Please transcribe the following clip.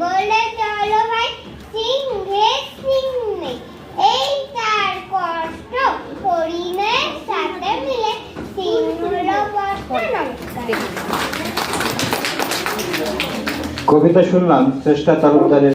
বলে চলো ভাই সিংহে সিংহে, এই তার কষ্ট হরিণের সাথে মিলে সিংহ হলো কষ্ট। নমস্কার। কবিতা শুনলাম চেষ্টা তালুকদারের।